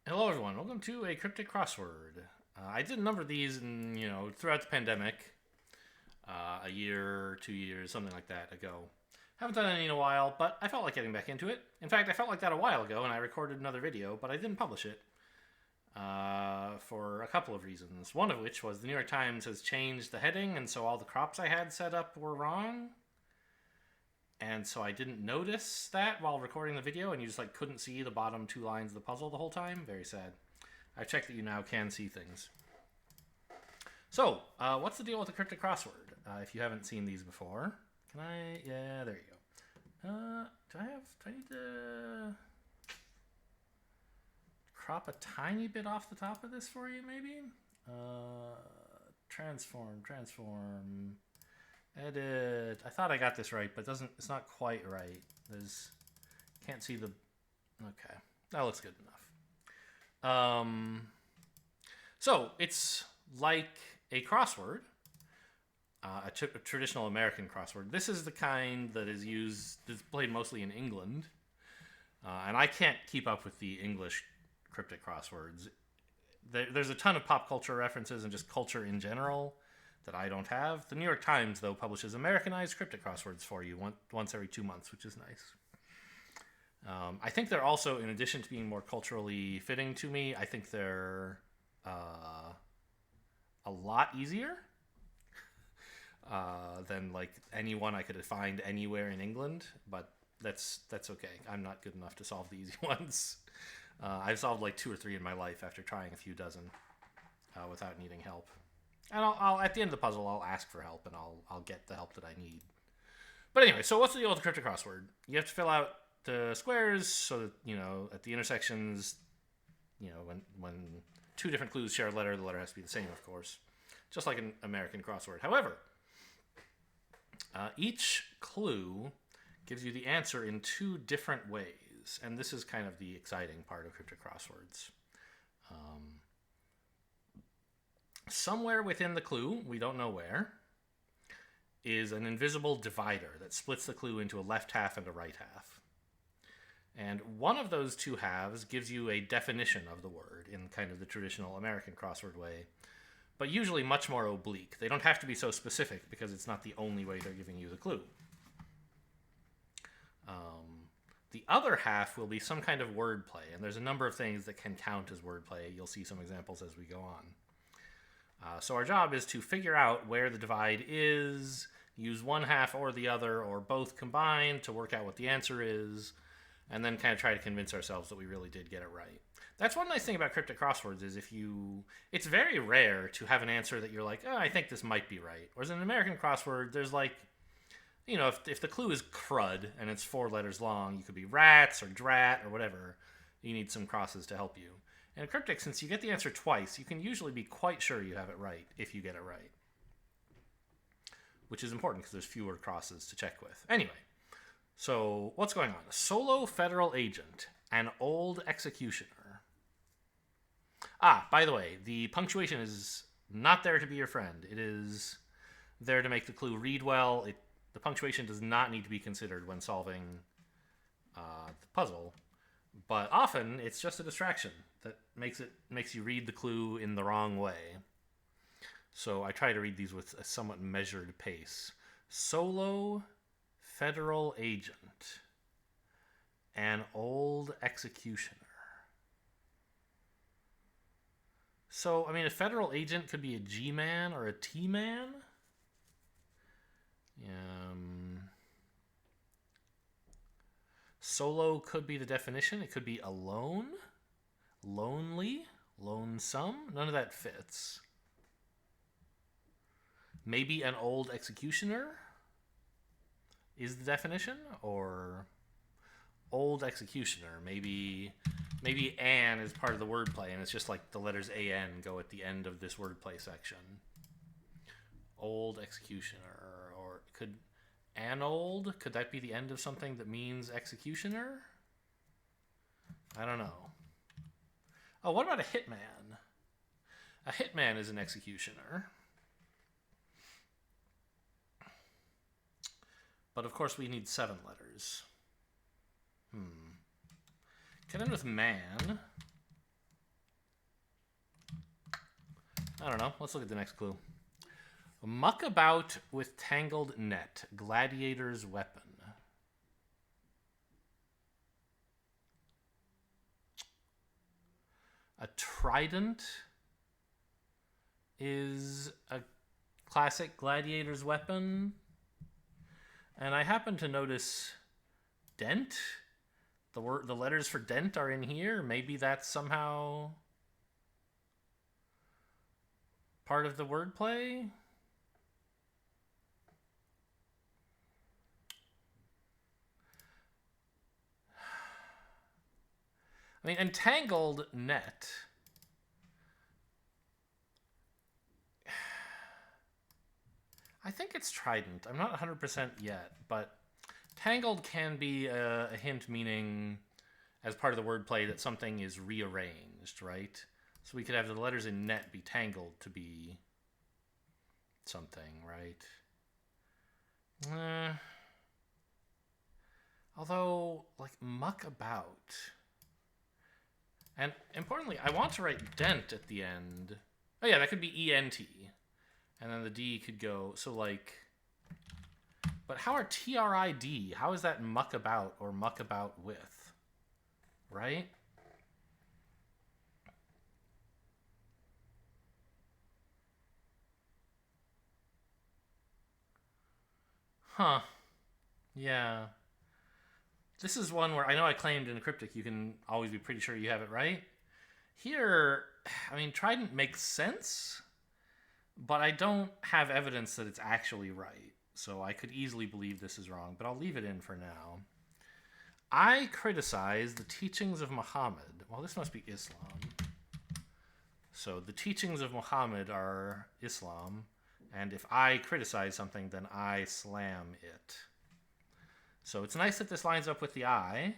Hello, everyone. Welcome to a cryptic crossword. I did a number of these, throughout the pandemic, a year, 2 years, something like that ago. Haven't done any in a while, but I felt like getting back into it. In fact, I felt like that a while ago, and I recorded another video, but I didn't publish it for a couple of reasons. One of which was the New York Times has changed the heading, and so all the crops I had set up were wrong. And so I didn't notice that while recording the video, and you just couldn't see the bottom two lines of the puzzle the whole time. Very sad. I checked that you now can see things. So, what's the deal with the cryptic crossword? If you haven't seen these before, can I? Yeah, there you go. Do I need to crop a tiny bit off the top of this for you, maybe? Transform. Edit. I thought I got this right, but it's not quite right. Can't see the, okay. That looks good enough. So it's like a crossword, a traditional American crossword. This is the kind that is played mostly in England. And I can't keep up with the English cryptic crosswords. There's a ton of pop culture references and just culture in general that I don't have. The New York Times, though, publishes Americanized cryptic crosswords for you once every 2 months, which is nice. I think they're also, in addition to being more culturally fitting to me, I think they're a lot easier than anyone I could find anywhere in England. But that's okay. I'm not good enough to solve the easy ones. I've solved 2 or 3 in my life after trying a few dozen without needing help. And I'll at the end of the puzzle, I'll ask for help, and I'll get the help that I need. But anyway, so what's the deal with the cryptic crossword? You have to fill out the squares so that, at the intersections, when 2 different clues share a letter, the letter has to be the same, of course. Just like an American crossword. However, each clue gives you the answer in 2 different ways. And this is kind of the exciting part of cryptic crosswords. Somewhere within the clue, we don't know where, is an invisible divider that splits the clue into a left half and a right half. And one of those 2 halves gives you a definition of the word in kind of the traditional American crossword way, but usually much more oblique. They don't have to be so specific because it's not the only way they're giving you the clue. The other half will be some kind of wordplay, and there's a number of things that can count as wordplay. You'll see some examples as we go on. So our job is to figure out where the divide is, use one half or the other or both combined to work out what the answer is, and then kind of try to convince ourselves that we really did get it right. That's one nice thing about cryptic crosswords is it's very rare to have an answer that you're like, oh, I think this might be right. Whereas in an American crossword, there's if the clue is crud and it's 4 letters long, you could be rats or drat or whatever. You need some crosses to help you. In a cryptic, since you get the answer twice, you can usually be quite sure you have it right if you get it right. Which is important because there's fewer crosses to check with. Anyway, so what's going on? A solo federal agent, an old executioner. By the way, the punctuation is not there to be your friend. It is there to make the clue read well. The punctuation does not need to be considered when solving the puzzle. But often, it's just a distraction that makes you read the clue in the wrong way. So I try to read these with a somewhat measured pace. Solo federal agent, an old executioner. So, a federal agent could be a G-man or a T-man. Solo could be the definition. It could be alone, lonely, lonesome. None of that fits. Maybe an old executioner is the definition, or old executioner. Maybe an is part of the wordplay, and it's just the letters an go at the end of this wordplay section. Old executioner, or could that be the end of something that means executioner? I don't know. Oh, what about a hitman? A hitman is an executioner. But of course we need 7 letters. Can end with man. I don't know. Let's look at the next clue. Muck about with tangled net, gladiator's weapon. A trident is a classic gladiator's weapon. And I happen to notice dent. The letters for dent are in here. Maybe that's somehow part of the wordplay. I mean, entangled net. I think it's trident. I'm not 100% yet, but tangled can be a hint meaning, as part of the wordplay, that something is rearranged, right? So we could have the letters in net be tangled to be something, right? Although, like, muck about. And importantly, I want to write dent at the end. Oh yeah, that could be ENT. And then the D could go, so like, but how are TRID? How is that muck about or muck about with? Right? Huh. Yeah. This is one where I know I claimed in Cryptic you can always be pretty sure you have it right. Here, I mean, trident makes sense, but I don't have evidence that it's actually right. So I could easily believe this is wrong, but I'll leave it in for now. I criticize the teachings of Muhammad. Well, this must be Islam. So the teachings of Muhammad are Islam, and if I criticize something, then I slam it. So it's nice that this lines up with the I.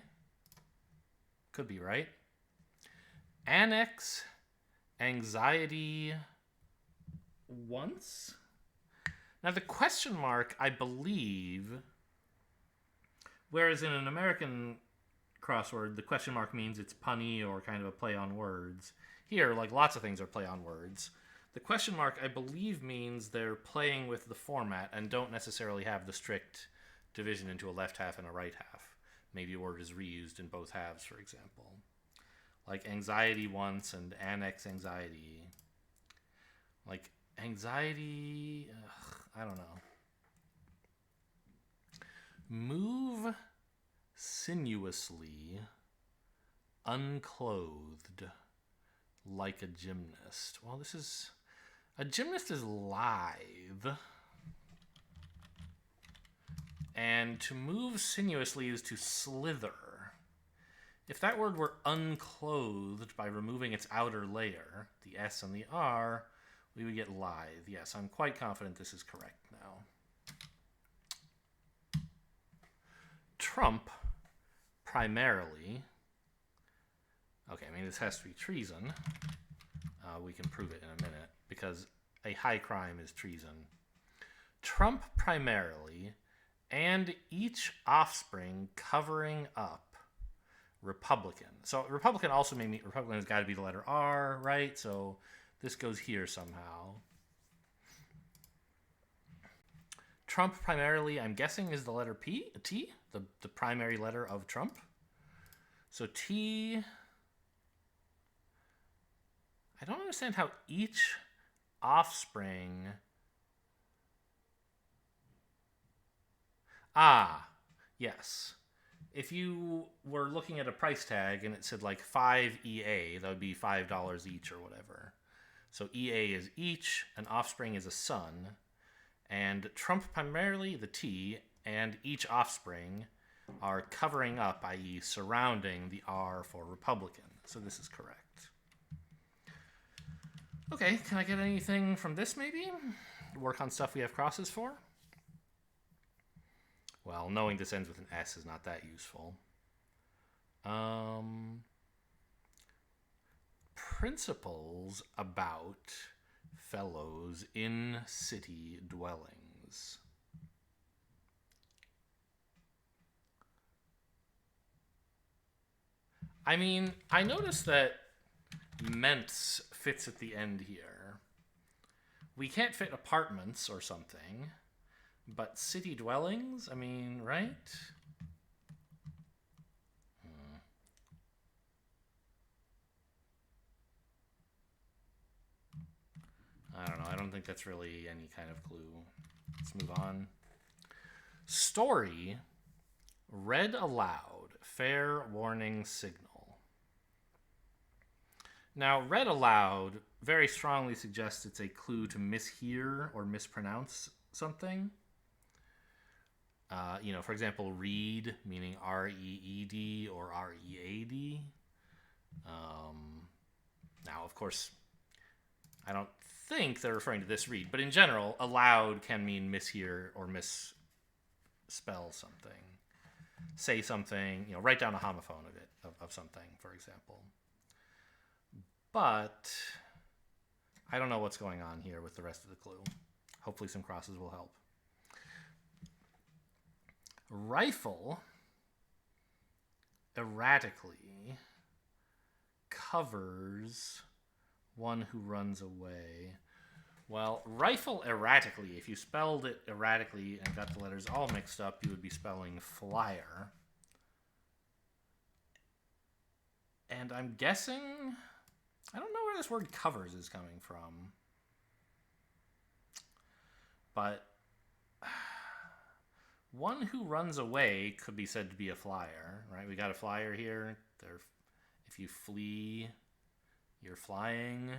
Could be right. Annex anxiety once. Now the question mark, I believe, whereas in an American crossword, the question mark means it's punny or kind of a play on words. Here, like lots of things are play on words. The question mark, I believe, means they're playing with the format and don't necessarily have the strict division into a left half and a right half. Maybe a word is reused in both halves, for example. Like anxiety once and annex anxiety. Like anxiety, I don't know. Move sinuously, unclothed, like a gymnast. Well, this is... A gymnast is lithe. And to move sinuously is to slither. If that word were unclothed by removing its outer layer, the S and the R, we would get lithe. Yes, I'm quite confident this is correct now. Trump, primarily... Okay, I mean, this has to be treason. We can prove it in a minute, because a high crime is treason. Trump, primarily, and each offspring covering up Republican. So Republican also may mean Republican has got to be the letter R, right? So this goes here somehow. Trump primarily, I'm guessing, is the letter T, the primary letter of Trump. So T... I don't understand how each offspring... Ah, yes. If you were looking at a price tag and it said like 5 EA, that would be $5 each or whatever. So EA is each, an offspring is a son, and Trump primarily, the T, and each offspring are covering up, i.e. surrounding the R for Republican. So this is correct. Okay, can I get anything from this maybe? Work on stuff we have crosses for? Well, knowing this ends with an S is not that useful. Principles about fellows in city dwellings. I mean, I noticed that ments fits at the end here. We can't fit apartments or something, but city dwellings? I mean, right? I don't know. I don't think that's really any kind of clue. Let's move on. Story, read aloud, fair warning signal. Now, read aloud very strongly suggests it's a clue to mishear or mispronounce something. For example, read, meaning R-E-E-D or R-E-A-D. Now, of course, I don't think they're referring to this read, but in general, aloud can mean mishear or misspell something. Say something, write down a homophone of it, of something, for example. But I don't know what's going on here with the rest of the clue. Hopefully some crosses will help. Rifle erratically covers one who runs away. Well, rifle erratically, if you spelled it erratically and got the letters all mixed up, you would be spelling flyer. And I'm guessing, I don't know where this word covers is coming from. But one who runs away could be said to be a flyer, right? We got a flyer here. If you flee, you're flying.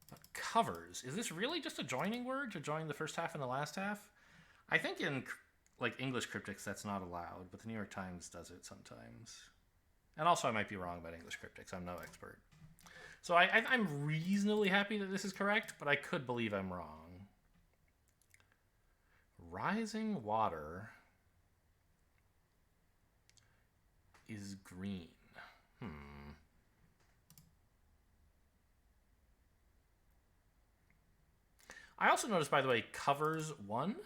But covers. Is this really just a joining word to join the first half and the last half? I think in English cryptics that's not allowed, but the New York Times does it sometimes. And also I might be wrong about English cryptics. I'm no expert. So I'm reasonably happy that this is correct, but I could believe I'm wrong. Rising water is green. I also noticed, by the way, covers one.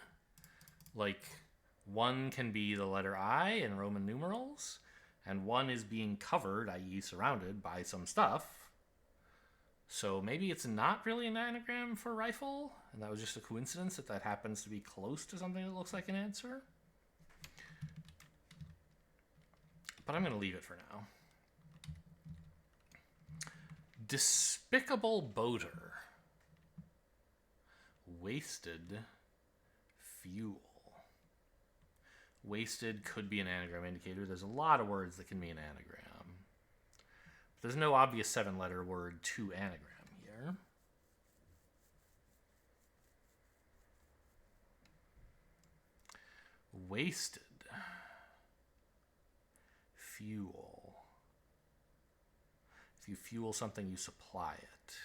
One can be the letter I in Roman numerals, and one is being covered, i.e. surrounded, by some stuff. So maybe it's not really an anagram for rifle, and that was just a coincidence that happens to be close to something that looks like an answer. But I'm going to leave it for now. Despicable boater. Wasted fuel. Wasted could be an anagram indicator. There's a lot of words that can be an anagram. But there's no obvious 7-letter word to anagram here. Wasted fuel. If you fuel something, you supply it.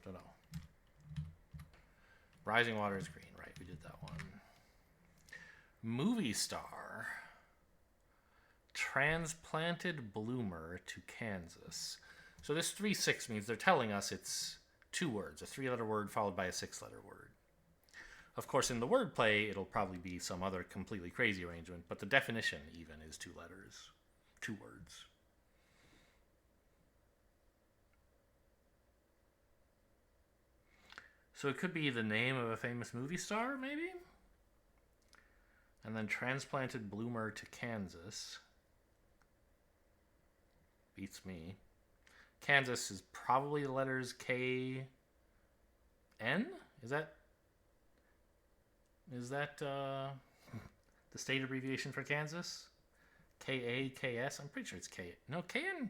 Don't know. Rising water is green, right? We did that one. Movie star. Transplanted bloomer to Kansas. So this 3-6 means they're telling us it's 2 words, a 3-letter word followed by a 6-letter word. Of course, in the wordplay, it'll probably be some other completely crazy arrangement, but the definition even is 2 letters, 2 words. So it could be the name of a famous movie star, maybe? And then transplanted bloomer to Kansas. Beats me. Kansas is probably the letters K-N? Is that the state abbreviation for Kansas? K-A-K-S? I'm pretty sure it's K. No, K-N.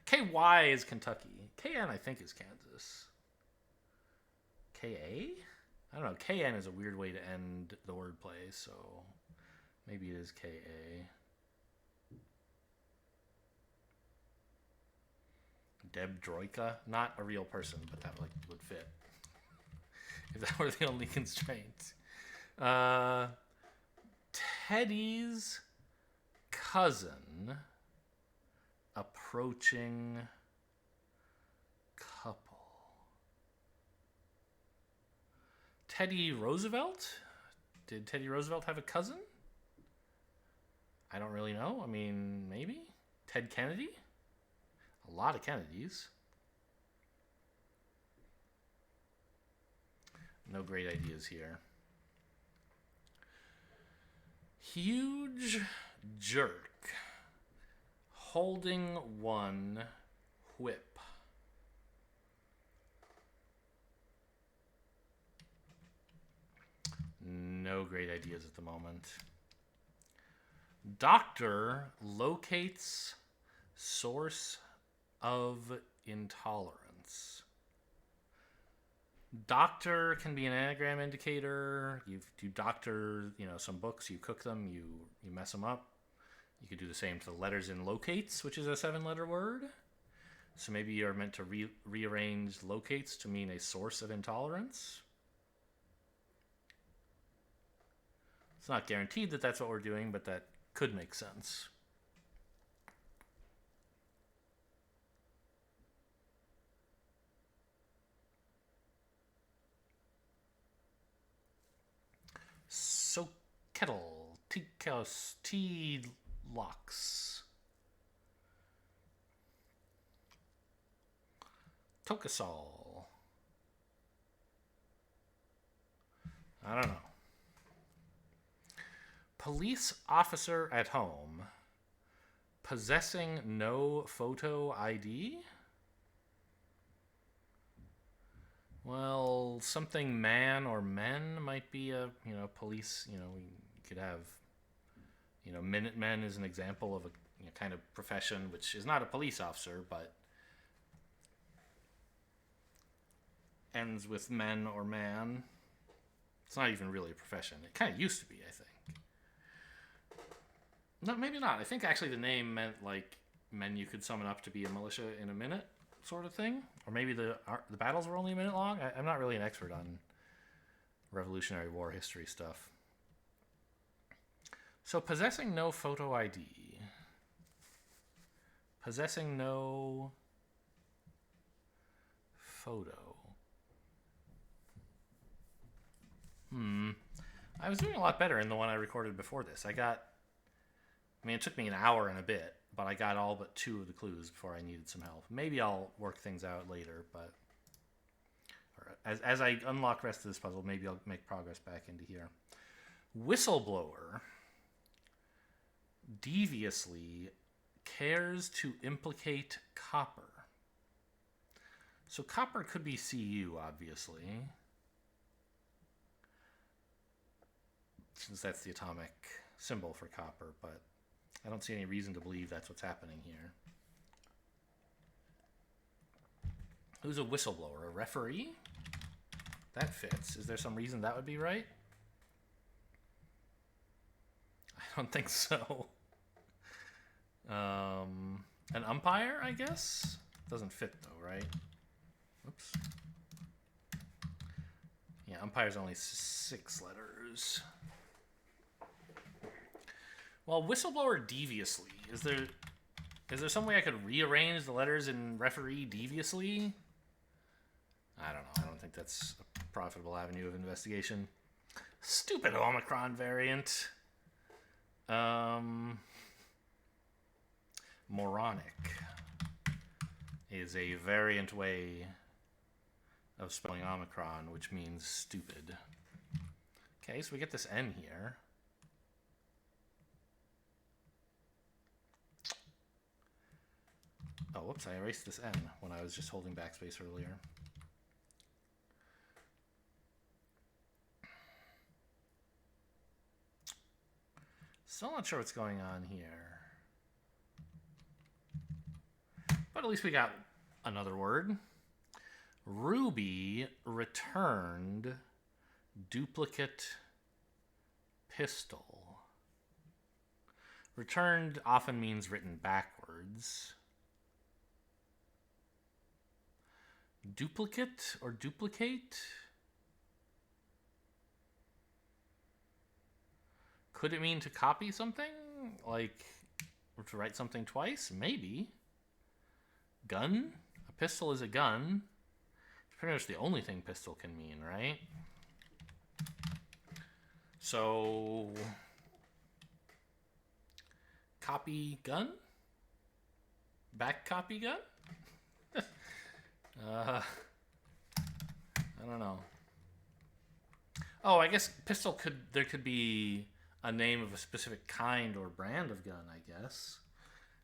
K-Y is Kentucky. K-N, I think, is Kansas. K-A? I don't know. K-N is a weird way to end the wordplay, so maybe it is K-A. Deb Droika? Not a real person, but that would fit. If that were the only constraint. Teddy's cousin approaching couple. Teddy Roosevelt? Did Teddy Roosevelt have a cousin? I don't really know. I mean, maybe. Ted Kennedy? A lot of Kennedys. No great ideas here. Huge jerk. Holding one whip. No great ideas at the moment. Doctor locates source of intolerance. Doctor can be an anagram indicator. You doctor, some books, you cook them, you mess them up. You could do the same to the letters in locates, which is a 7-letter word. So maybe you're meant to rearrange locates to mean a source of intolerance. It's not guaranteed that that's what we're doing, but that could make sense. So kettle, tea locks. Tokasol. I don't know. Police officer at home possessing no photo ID? Well, something man or men might be a, police, we could have, Minutemen is an example of a kind of profession which is not a police officer, but ends with men or man. It's not even really a profession. It kind of used to be, I think. No, maybe not. I think actually the name meant like men you could summon up to be a militia in a minute, sort of thing. Or maybe the battles were only a minute long. I'm not really an expert on Revolutionary War history stuff. So possessing no photo ID. Possessing no photo. I was doing a lot better in the one I recorded before this. It took me an hour and a bit, but I got all but 2 of the clues before I needed some help. Maybe I'll work things out later, but as I unlock the rest of this puzzle, maybe I'll make progress back into here. Whistleblower deviously cares to implicate copper. So copper could be Cu, obviously, since that's the atomic symbol for copper, but I don't see any reason to believe that's what's happening here. Who's a whistleblower? A referee? That fits. Is there some reason that would be right? I don't think so. An umpire, I guess? Doesn't fit though, right? Oops. Yeah, umpire's only 6 letters. Well, whistleblower deviously. Is there some way I could rearrange the letters in referee deviously? I don't know. I don't think that's a profitable avenue of investigation. Stupid Omicron variant. Moronic is a variant way of spelling Omicron, which means stupid. Okay, so we get this N here. Oh, whoops, I erased this N when I was just holding backspace earlier. Still not sure what's going on here. But at least we got another word. Ruby returned duplicate pistol. Returned often means written backwards. Duplicate or duplicate? Could it mean to copy something? Like, or to write something twice? Maybe. Gun? A pistol is a gun. It's pretty much the only thing pistol can mean, right? So, copy gun? Back copy gun? I don't know. Oh, I guess pistol there could be a name of a specific kind or brand of gun, I guess.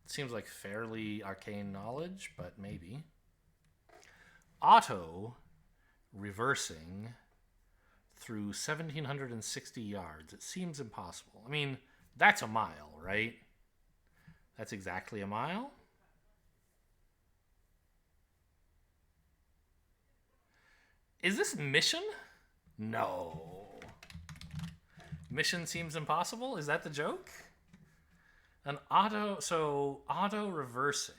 It seems like fairly arcane knowledge, but maybe. Auto reversing through 1,760 yards. It seems impossible. I mean, that's a mile, right? That's exactly a mile? Is this mission? No. Mission seems impossible? Is that the joke? Auto reversing.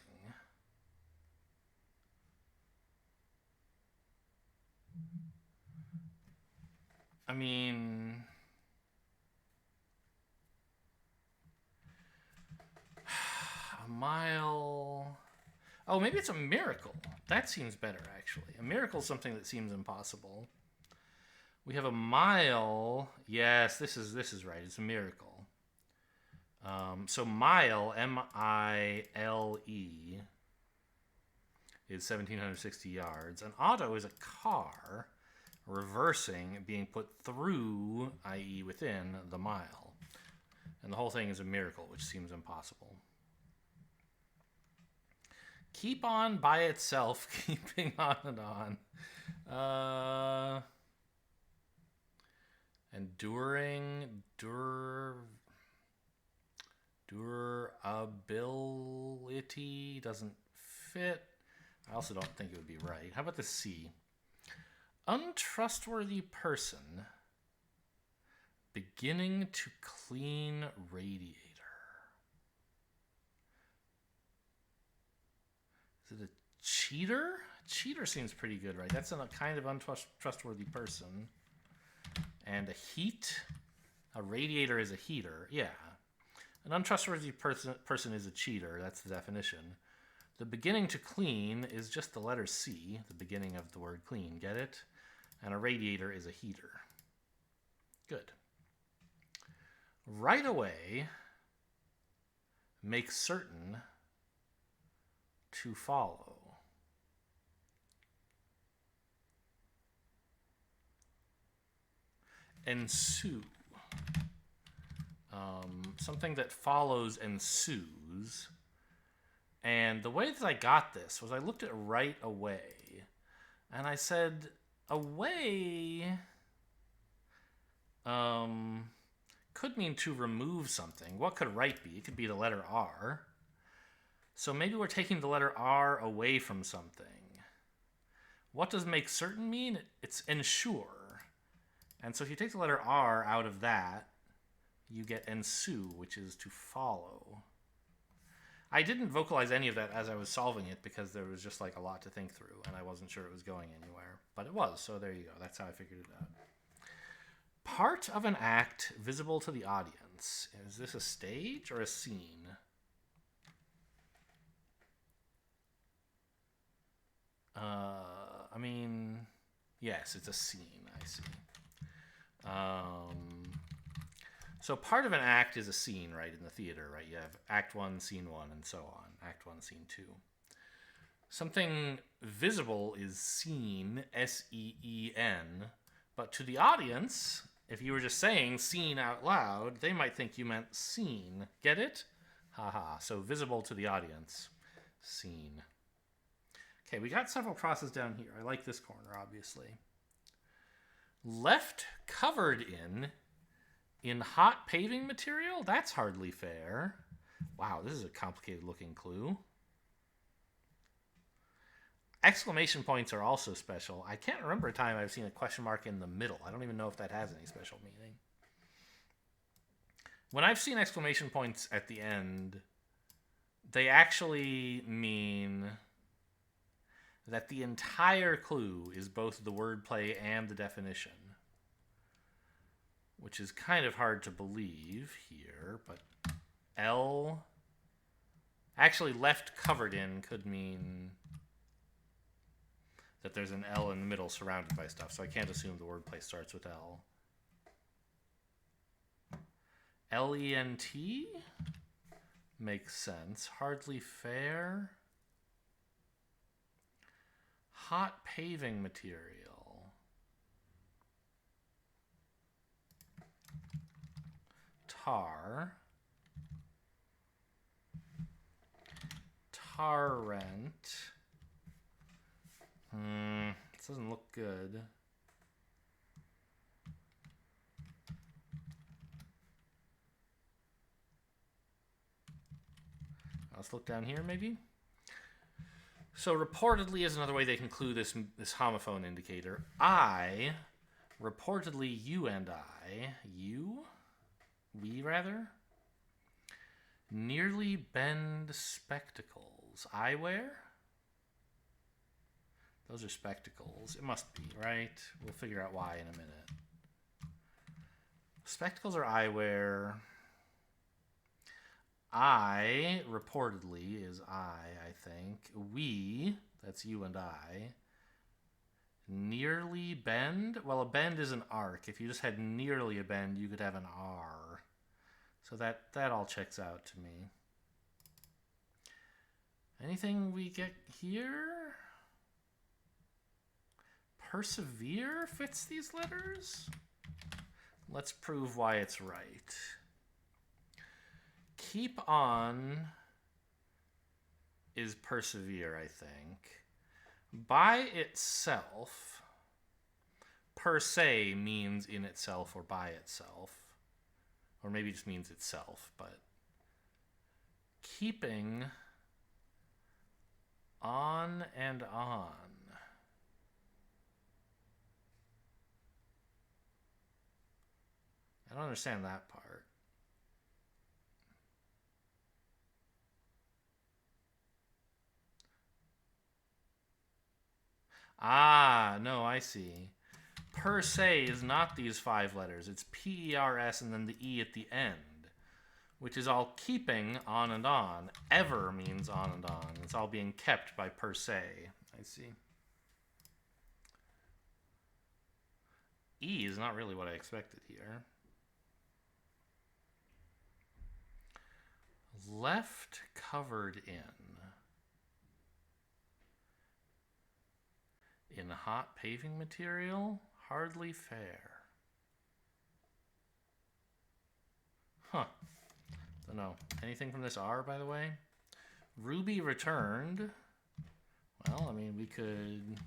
I mean, a mile. Oh, maybe it's a miracle. That seems better, actually. A miracle is something that seems impossible. We have a mile. Yes, this is right. It's a miracle. So mile, M-I-L-E, is 1,760 yards. An auto is a car reversing, being put through, i.e. within, the mile. And the whole thing is a miracle, which seems impossible. Keep on by itself, keeping on and on. Enduring, durability doesn't fit. I also don't think it would be right. How about the C? Untrustworthy person beginning to clean radiator. Is it a cheater? Cheater seems pretty good, right? That's a kind of untrustworthy person. And a heat. A radiator is a heater. Yeah. An untrustworthy person is a cheater. That's the definition. The beginning to clean is just the letter C, the beginning of the word clean. Get it? And a radiator is a heater. Good. Right away, make certain to follow. Ensue. Something that follows ensues. And the way that I got this was I looked at right away. And I said, away could mean to remove something. What could right be? It could be the letter R. So maybe we're taking the letter R away from something. What does make certain mean? It's ensure. And so if you take the letter R out of that, you get ensue, which is to follow. I didn't vocalize any of that as I was solving it because there was just like a lot to think through and I wasn't sure it was going anywhere. But it was, so there you go. That's how I figured it out. Part of an act visible to the audience. Is this a stage or a scene? I mean, yes, it's a scene, I see. So part of an act is a scene, right, in the theater, right? You have Act 1, Scene 1, and so on. Act 1, Scene 2. Something visible is seen, S-E-E-N, but to the audience, if you were just saying seen out loud, they might think you meant seen. Get it? Haha. So visible to the audience, seen. Okay, we got several crosses down here. I like this corner, obviously. Left covered in hot paving material? That's hardly fair. Wow, this is a complicated looking clue. Exclamation points are also special. I can't remember a time I've seen a question mark in the middle. I don't even know if that has any special meaning. When I've seen exclamation points at the end, they actually mean that the entire clue is both the wordplay and the definition, which is kind of hard to believe here, but L, actually left covered in could mean that there's an L in the middle surrounded by stuff, so I can't assume the wordplay starts with L. L-E-N-T makes sense. Hardly fair. Hot paving material. tar. Tarrant. This doesn't look good. Let's look down here, maybe. So reportedly is another way they can clue this homophone indicator. I, reportedly you and I, we rather, nearly bend spectacles. Eyewear? Those are spectacles. It must be, right? We'll figure out why in a minute. Spectacles are eyewear. I, reportedly, is I think. We, that's you and I. Nearly bend? Well, a bend is an arc. If you just had nearly a bend, you could have an R. So that all checks out to me. Anything we get here? Persevere fits these letters? Let's prove why it's right. Keep on is persevere, I think. By itself, per se means in itself or by itself. Or maybe it just means itself, but keeping on and on. I don't understand that part. Ah, no, I see. Per se is not these 5 letters. It's P-E-R-S and then the E at the end, which is all keeping on and on. Ever means on and on. It's all being kept by per se. I see. E is not really what I expected here. Left covered in hot paving material? Hardly fair. Huh. Don't know. Anything from this R, by the way? Ruby returned. Well, I mean, we could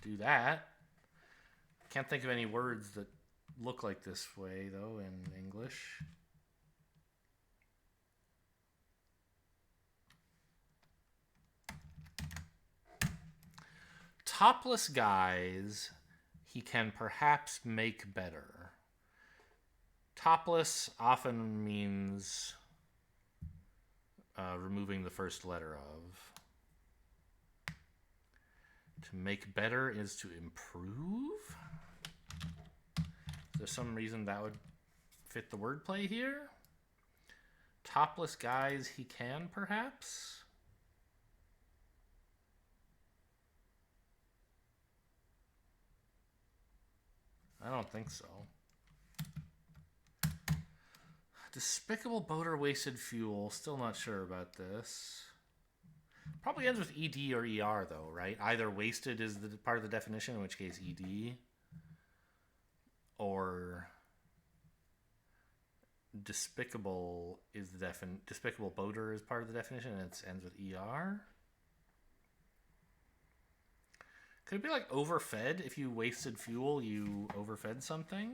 do that. Can't think of any words that look like this way, though, in English. Topless guys, he can perhaps make better. Topless often means removing the first letter of. To make better is to improve? Is there some reason that would fit the wordplay here? Topless guys, he can perhaps? I don't think so. Despicable boater wasted fuel. Still not sure about this. Probably ends with ED or ER though, right? Either wasted is the part of the definition, in which case ED. Or despicable is the despicable boater is part of the definition and it ends with ER. Could it be like overfed? If you wasted fuel, you overfed something?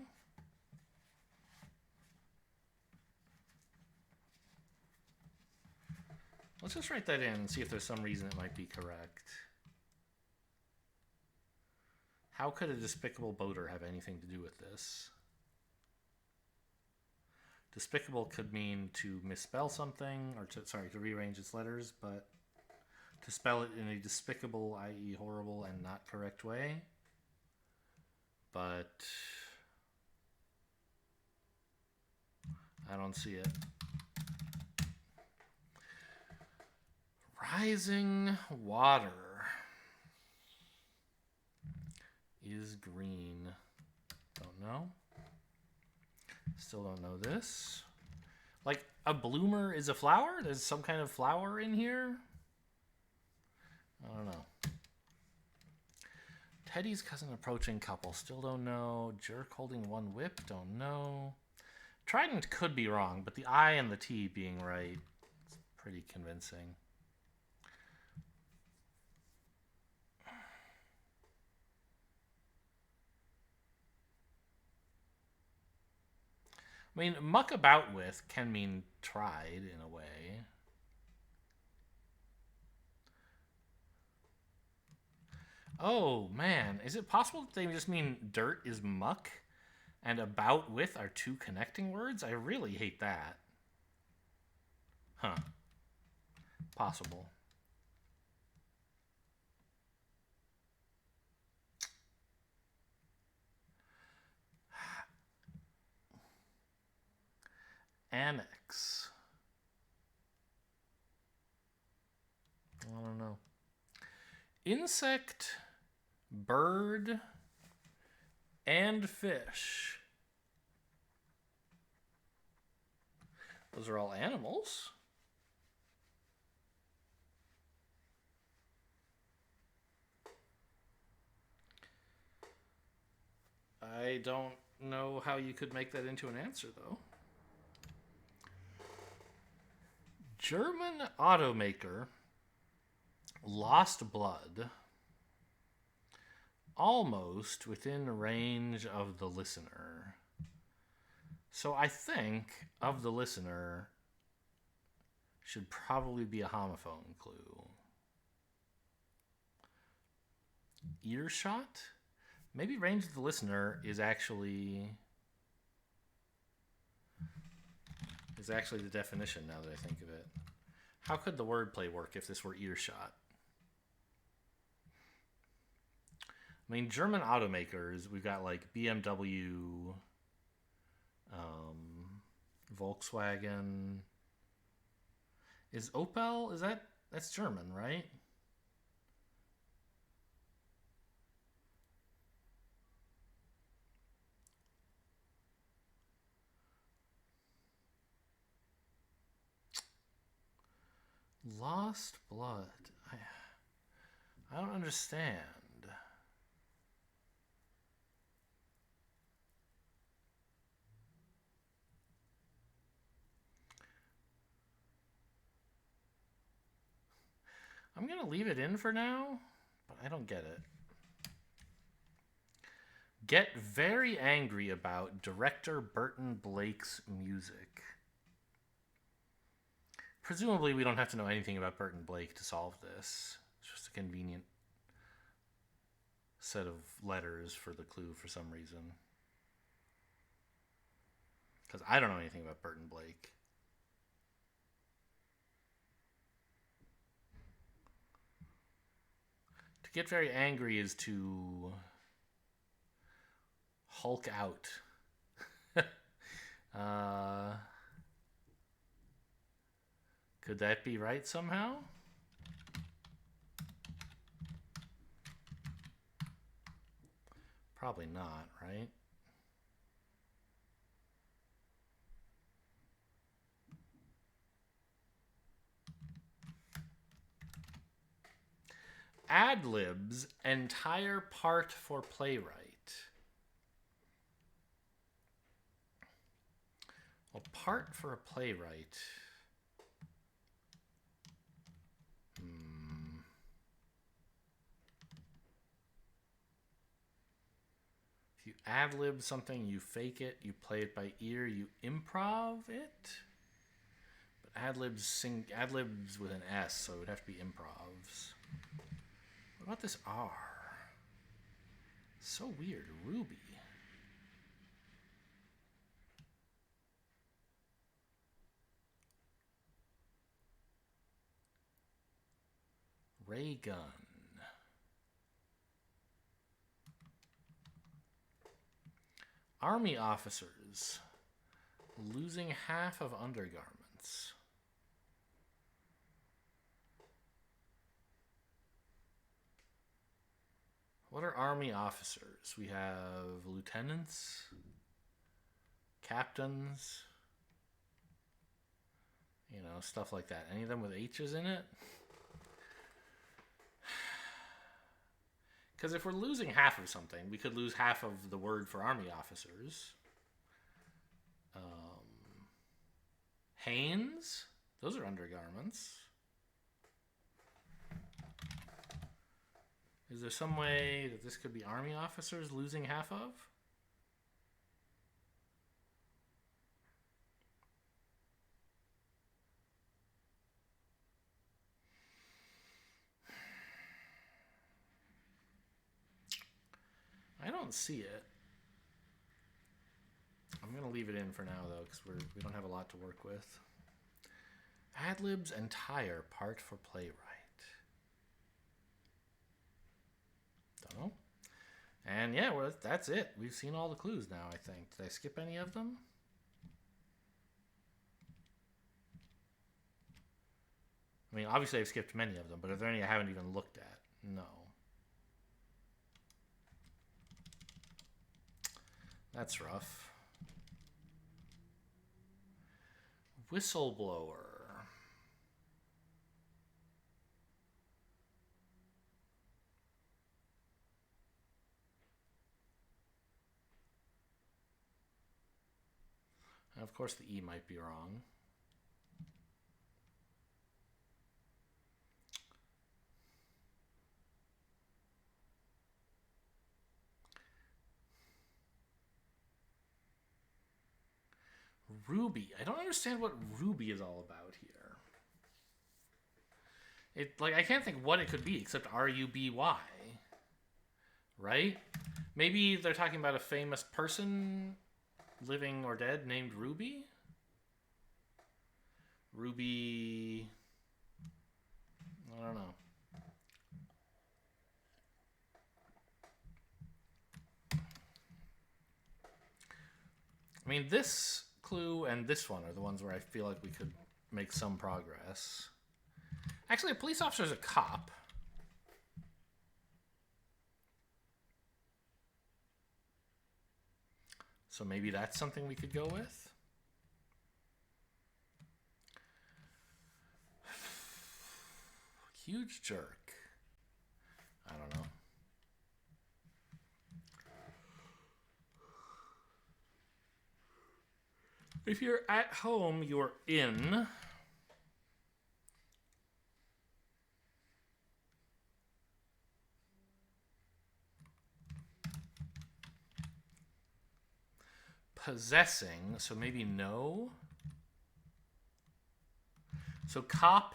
Let's just write that in and see if there's some reason it might be correct. How could a despicable boater have anything to do with this? Despicable could mean to misspell something, or to rearrange its letters, but to spell it in a despicable, i.e. horrible and not correct way. But I don't see it. Rising water is green. Don't know. Still don't know this. Like, a bloomer is a flower? There's some kind of flower in here? I don't know. Teddy's cousin approaching couple. Still don't know. Jerk holding one whip. Don't know. Trident could be wrong, but the I and the T being right is pretty convincing. I mean, muck about with can mean tried in a way. Oh, man. Is it possible that they just mean dirt is muck and about with are two connecting words? I really hate that. Huh. Possible. Annex. I don't know. Insect, bird, and fish. Those are all animals. I don't know how you could make that into an answer, though. German automaker lost blood almost within range of the listener. So I think of the listener should probably be a homophone clue. Earshot? Maybe range of the listener is actually the definition now that I think of it. How could the wordplay work if this were earshot? I mean, German automakers, we've got like BMW, Volkswagen. Is Opel, that's German, right? Lost blood. I don't understand. I'm going to leave it in for now, but I don't get it. Get very angry about director Burton Blake's music. Presumably, we don't have to know anything about Burton Blake to solve this. It's just a convenient set of letters for the clue for some reason. Because I don't know anything about Burton Blake. To get very angry is to Hulk out. Could that be right somehow? Probably not, right? Ad-libs, entire part for playwright. Well, part for a playwright. If you ad-lib something, you fake it, you play it by ear, you improv it. But ad-libs with an S, so it would have to be improvs. What about this R? So weird. Ruby. Ray gun. Army officers losing half of undergarments. What are army officers? We have lieutenants, captains, stuff like that. Any of them with H's in it? Because if we're losing half of something, we could lose half of the word for army officers. Hanes? Those are undergarments. Is there some way that this could be army officers losing half of? I don't see it. I'm going to leave it in for now, though, because we don't have a lot to work with. Ad-libs entire part for playwright. Don't know. And yeah, well, that's it. We've seen all the clues now, I think. Did I skip any of them? I mean, obviously I've skipped many of them, but are there any I haven't even looked at? No. That's rough. Whistleblower. And of course the E might be wrong. Ruby. I don't understand what Ruby is all about here. I can't think what it could be except R-U-B-Y. Right? Maybe they're talking about a famous person, living or dead, named Ruby? Ruby... I don't know. I mean, this clue and this one are the ones where I feel like we could make some progress. Actually, a police officer is a cop. So maybe that's something we could go with. Huge jerk. I don't know. If you're at home, you're in. Possessing, so maybe no. So cop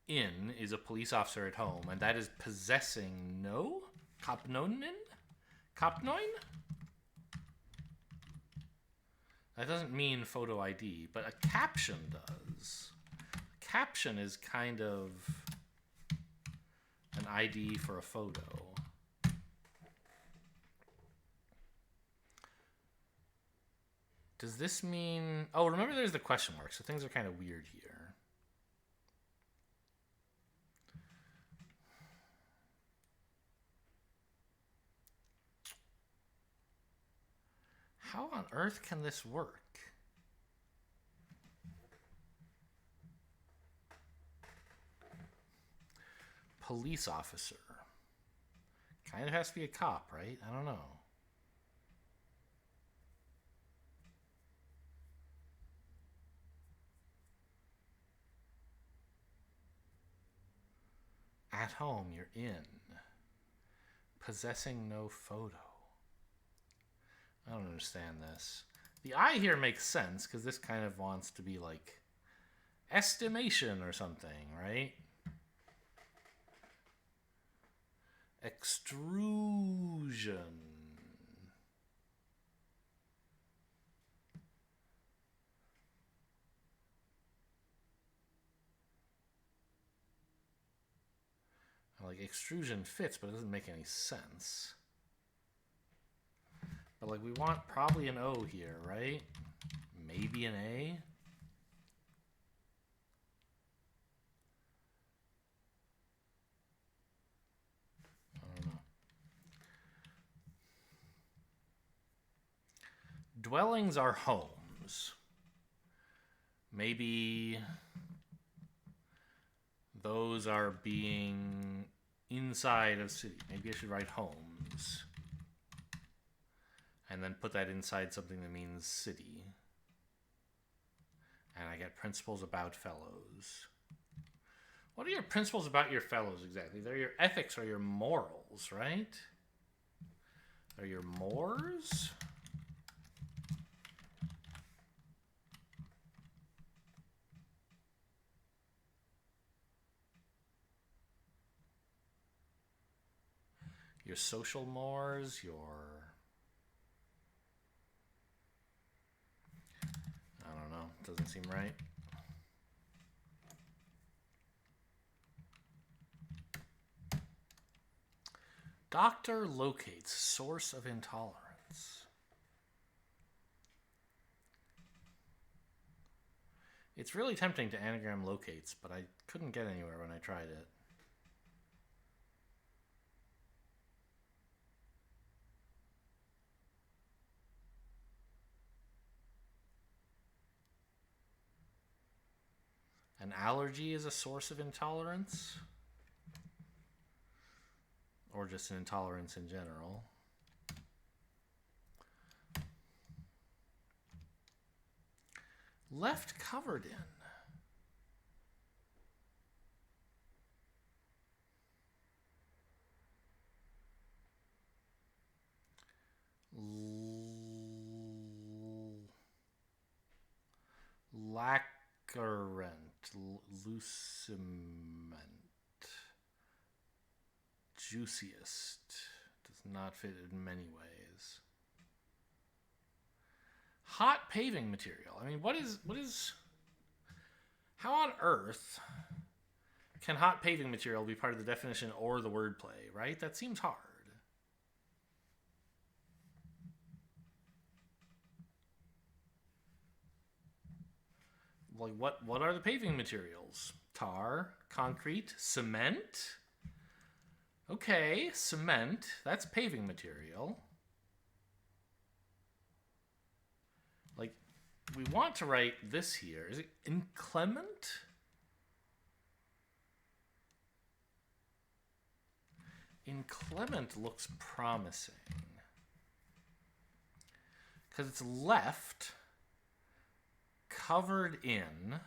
in is a police officer at home, and that is possessing no? Kopnoinen? Kopnoin? That doesn't mean photo ID, but a caption does. A caption is kind of an ID for a photo. Does this mean... Oh, remember there's the question mark, so things are kind of weird here. How on earth can this work? Police officer. Kind of has to be a cop, right? I don't know. At home, you're in. Possessing no photo. I don't understand this. The I here makes sense because this kind of wants to be like estimation or something, right? Extrusion. Like extrusion fits, but it doesn't make any sense. But like we want probably an O here, right? Maybe an A? I don't know. Dwellings are homes. Maybe those are being inside of city. Maybe I should write homes. And then put that inside something that means city. And I get principles about fellows. What are your principles about your fellows exactly? They're your ethics or your morals, right? They're your mores? Your social mores, your... I don't know. Doesn't seem right. Doctor locates source of intolerance. It's really tempting to anagram locates, but I couldn't get anywhere when I tried it. An allergy is a source of intolerance? Or just an intolerance in general. Left covered in. Lacquerant. Luciment. Juiciest. Does not fit in many ways. Hot paving material. I mean, what is... How on earth can hot paving material be part of the definition or the wordplay, right? That seems hard. Like, what are the paving materials? Tar, concrete, cement? Okay, cement. That's paving material. Like, we want to write this here. Is it inclement? Inclement looks promising. Because it's left covered in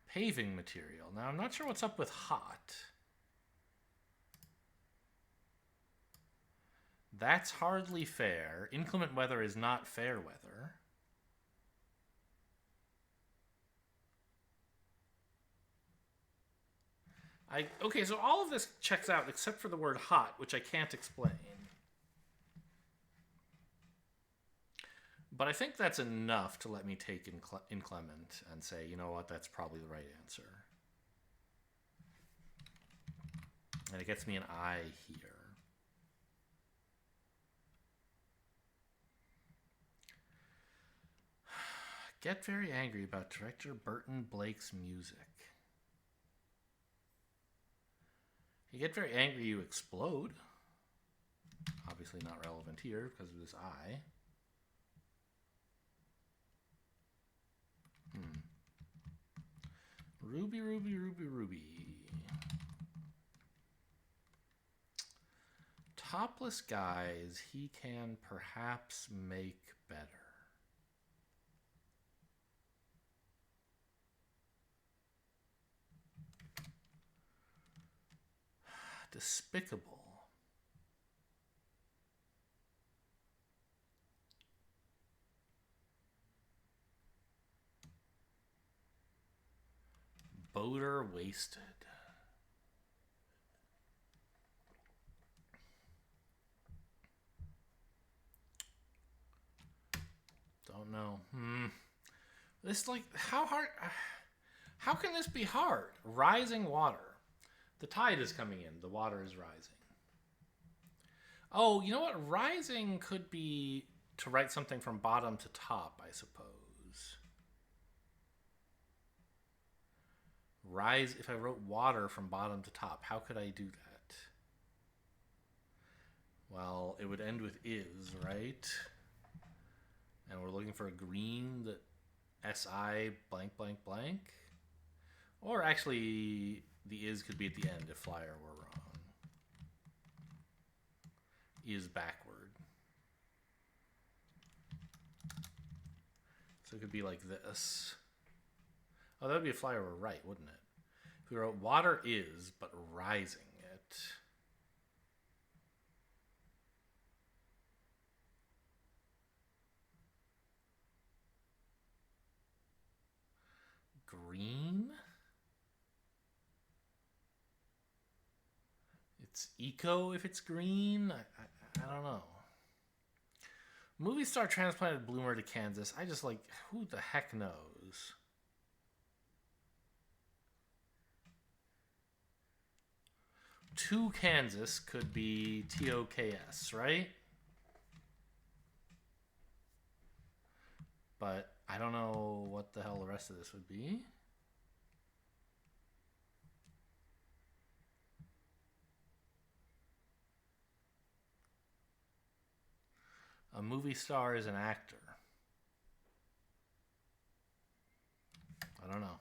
paving material. Now, I'm not sure what's up with hot. That's hardly fair. Inclement weather is not fair weather. Okay, so all of this checks out except for the word hot, which I can't explain. But I think that's enough to let me take inclement and say, you know what, that's probably the right answer. And it gets me an I here. Get very angry about director Burton Blake's music. You get very angry, you explode. Obviously not relevant here because of this I. Ruby, ruby, ruby, ruby. Topless guys he can perhaps make better. Despicable. Boater wasted. Don't know. This, like, how hard... How can this be hard? Rising water. The tide is coming in. The water is rising. Oh, you know what? Rising could be to write something from bottom to top, I suppose. Rise, if I wrote water from bottom to top, how could I do that? Well, it would end with is, right? And we're looking for a green that SI blank blank blank. Or actually, the is could be at the end if flyer were wrong. Is backward. So it could be like this. Oh, that would be a fly over right, wouldn't it? If we wrote water is, but rising it. Green? It's eco if it's green? I don't know. Movie star transplanted bloomer to Kansas. I just like, who the heck knows? To Kansas could be TOKS, right? But I don't know what the hell the rest of this would be. A movie star is an actor. I don't know.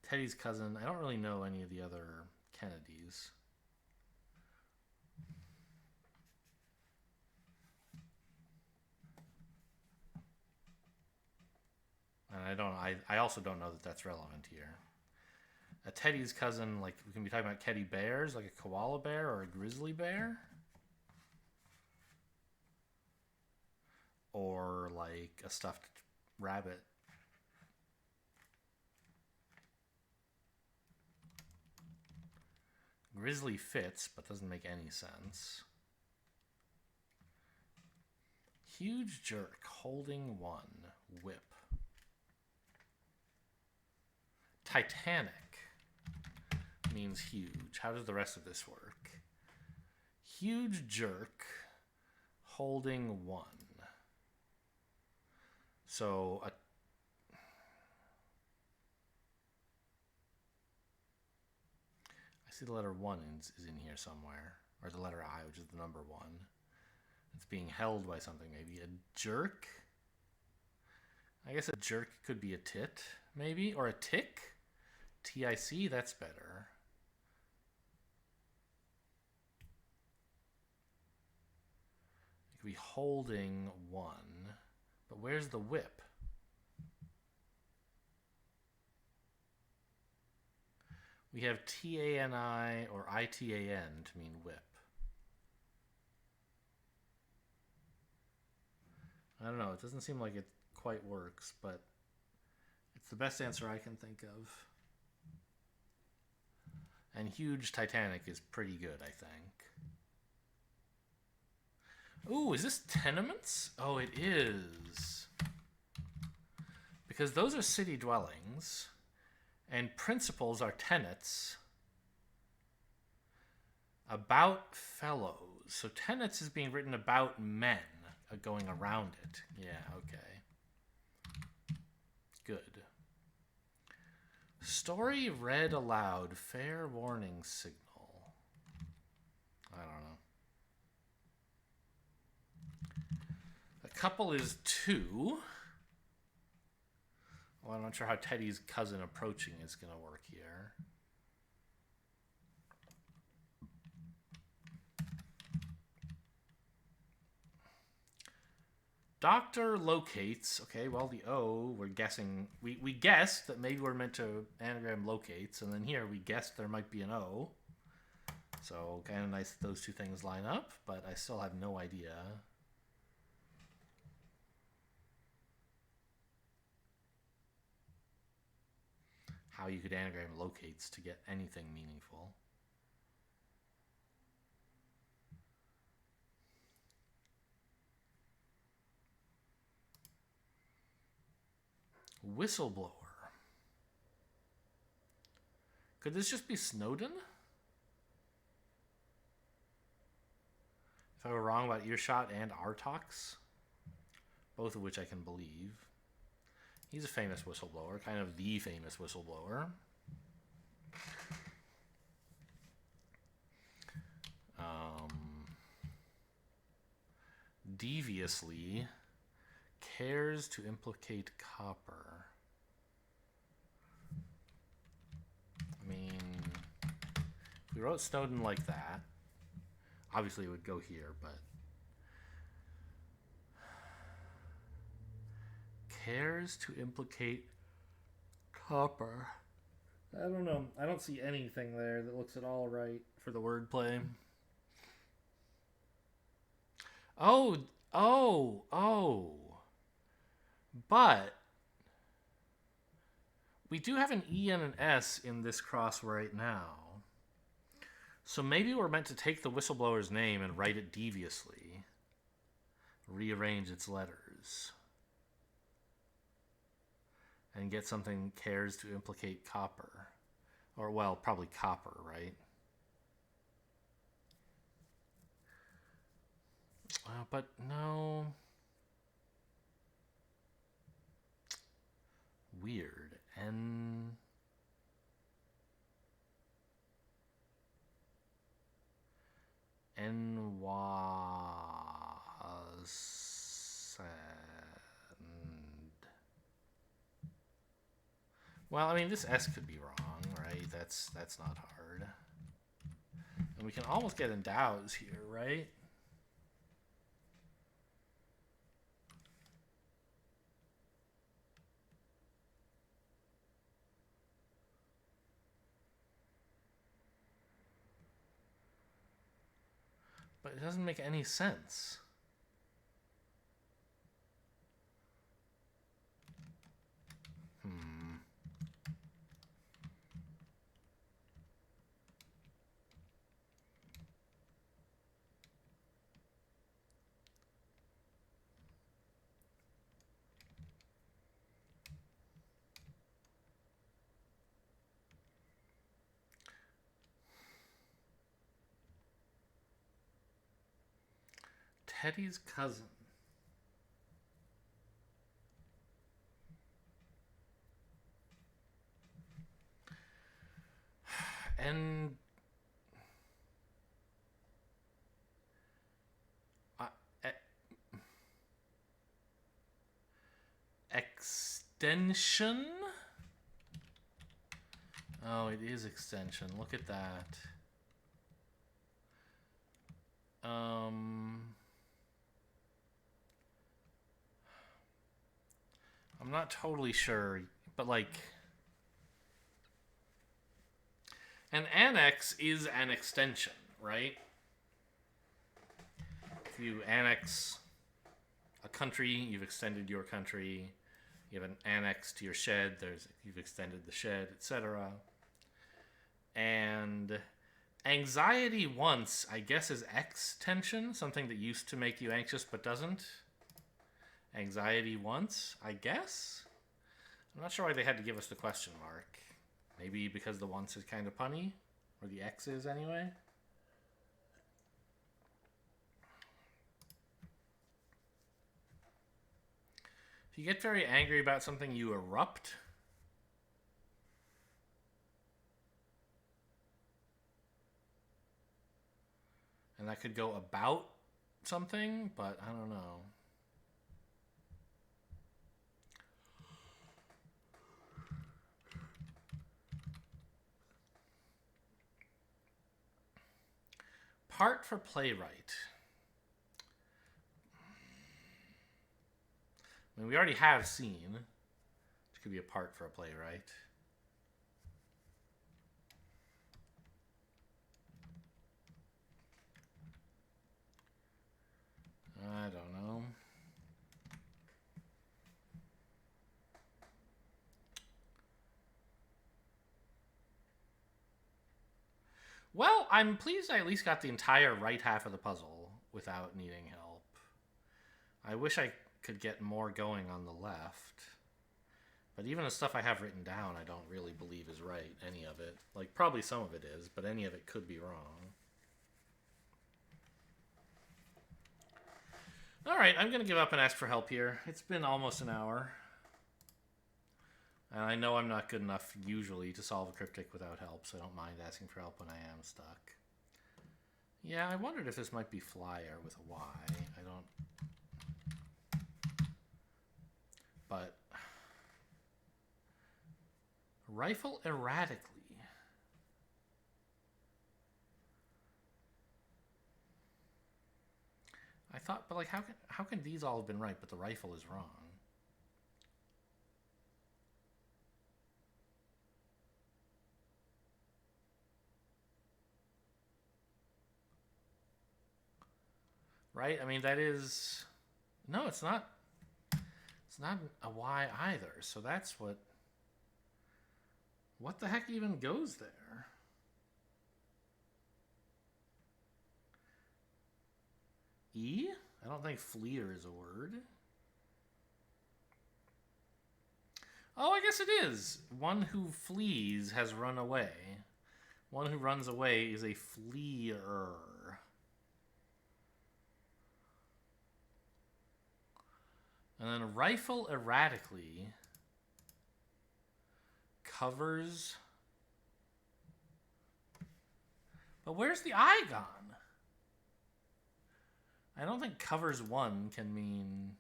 Teddy's cousin. I don't really know any of the other Kennedys. And I also don't know that that's relevant here. A Teddy's cousin, like we can be talking about Teddy bears, like a koala bear or a grizzly bear. Or like a stuffed rabbit. Grizzly fits, but doesn't make any sense. Huge jerk holding one whip. Titanic means huge. How does the rest of this work? Huge jerk holding one. So I see the letter 1 is in here somewhere. Or the letter I, which is the number 1. It's being held by something, maybe. A jerk? I guess a jerk could be a tit, maybe? Or a tick? T-I-C, that's better. It could be holding 1. But where's the whip? We have T-A-N-I or I-T-A-N to mean whip. I don't know. It doesn't seem like it quite works, but it's the best answer I can think of. And huge Titanic is pretty good, I think. Ooh, is this tenements? Oh, it is. Because those are city dwellings, and principals are tenants. About fellows. So tenants is being written about men going around it. Yeah, okay. Good. Story read aloud. Fair warning signal. I don't know. A couple is 2. Well, I'm not sure how Teddy's cousin approaching is going to work here. Doctor locates. Okay, well, the O, we're guessing. We guessed that maybe we're meant to anagram locates, and then here we guessed there might be an O. So kind of nice that those two things line up, but I still have no idea. How you could anagram locates to get anything meaningful. Whistleblower. Could this just be Snowden? If I were wrong about Earshot and Artox, both of which I can believe. He's a famous whistleblower, kind of the famous whistleblower. Deviously cares to implicate copper. I mean, if we wrote Snowden like that, obviously it would go here, but cares to implicate copper. I don't know. I don't see anything there that looks at all right for the wordplay. Oh, oh. But we do have an E and an S in this cross right now. So maybe we're meant to take the whistleblower's name and write it deviously. Rearrange its letters. And get something cares to implicate copper. Or, well, probably copper, right? But no. Weird. Well, I mean, this S could be wrong, right? That's not hard. And we can almost get endows here, right? But it doesn't make any sense. Teddy's cousin. And extension? Oh, it is extension. Look at that. I'm not totally sure, but like an annex is an extension, right? If you annex a country, you've extended your country. You have an annex to your shed, you've extended the shed, etc. And anxiety once, I guess, is extension, something that used to make you anxious but doesn't. Anxiety once, I guess? I'm not sure why they had to give us the question mark. Maybe because the once is kind of punny? Or the X is, anyway? If you get very angry about something, you erupt. And that could go about something, but I don't know. Part for playwright. I mean, we already have scene, which could be a part for a playwright. I don't know. Well, I'm pleased I at least got the entire right half of the puzzle without needing help. I wish I could get more going on the left. But even the stuff I have written down, I don't really believe is right, any of it. Like, probably some of it is, but any of it could be wrong. Alright, I'm going to give up and ask for help here. It's been almost an hour. And I know I'm not good enough usually to solve a cryptic without help, so I don't mind asking for help when I am stuck. Yeah, I wondered if this might be flyer with a Y. I don't... But... Rifle erratically. I thought, but like, how can these all have been right, but the rifle is wrong? right? I mean, that is... No, it's not. It's not a Y either. So that's what... What the heck even goes there? E? I don't think fleer is a word. Oh, I guess it is. One who flees has run away. One who runs away is a fleer. And then rifle erratically covers... But where's the I gone? I don't think covers one can mean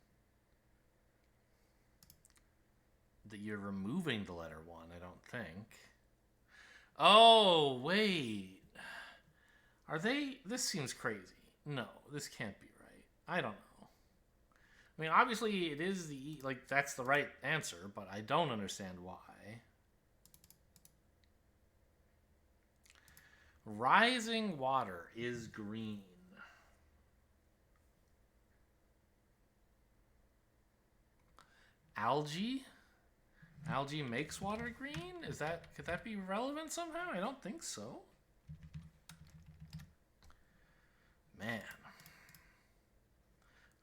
that you're removing the letter one, I don't think. Oh, wait. Are they... This seems crazy. No, this can't be right. I don't know. I mean, obviously it is the... Like, that's the right answer, but I don't understand why. Rising water is green. Algae? Algae makes water green? Could that be relevant somehow? I don't think so. Man.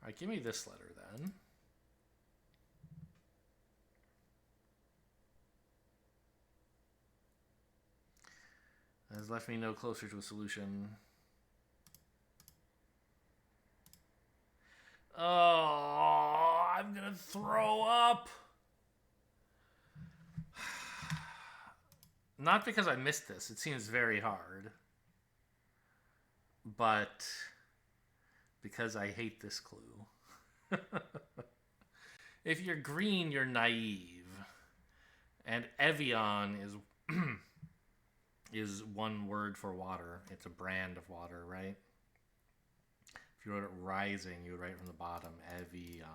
Alright, give me this letter then. That has left me no closer to a solution. Oh, I'm gonna throw up. Not because I missed this. It seems very hard. But because I hate this clue. If you're green, you're naive. And Evian is one word for water. It's a brand of water, right? If you wrote it rising, you would write from the bottom, Evian.